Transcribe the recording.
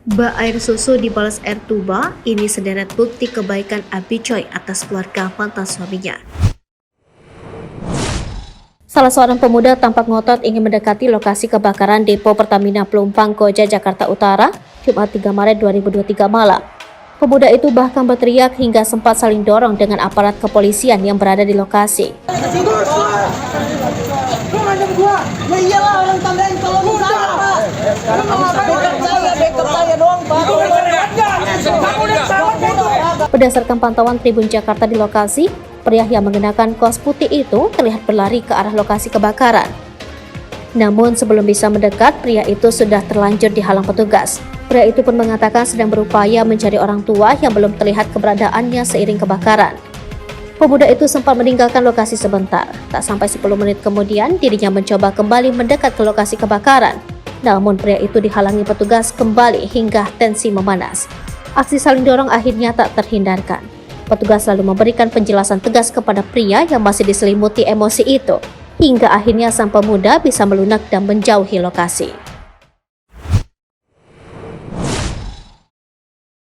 Bak air susu dibalas air tuba, ini sederet bukti kebaikan Abi Choi atas keluarga mantan suaminya. Salah seorang pemuda tampak ngotot ingin mendekati lokasi kebakaran depo Pertamina Pelumpang Koja, Jakarta Utara, Jumat 3 Maret 2023 malam. Pemuda itu bahkan berteriak hingga sempat saling dorong dengan aparat kepolisian yang berada di lokasi. Berdasarkan pantauan Tribun Jakarta di lokasi, pria yang mengenakan kaos putih itu terlihat berlari ke arah lokasi kebakaran. Namun sebelum bisa mendekat, pria itu sudah terlanjur dihalang petugas. Pria itu pun mengatakan sedang berupaya mencari orang tua yang belum terlihat keberadaannya seiring kebakaran. Pemuda itu sempat meninggalkan lokasi sebentar. Tak sampai 10 menit kemudian, dirinya mencoba kembali mendekat ke lokasi kebakaran. Namun pria itu dihalangi petugas kembali hingga tensi memanas. Aksi saling dorong akhirnya tak terhindarkan. Petugas lalu memberikan penjelasan tegas kepada pria yang masih diselimuti emosi itu, hingga akhirnya sang pemuda bisa melunak dan menjauhi lokasi.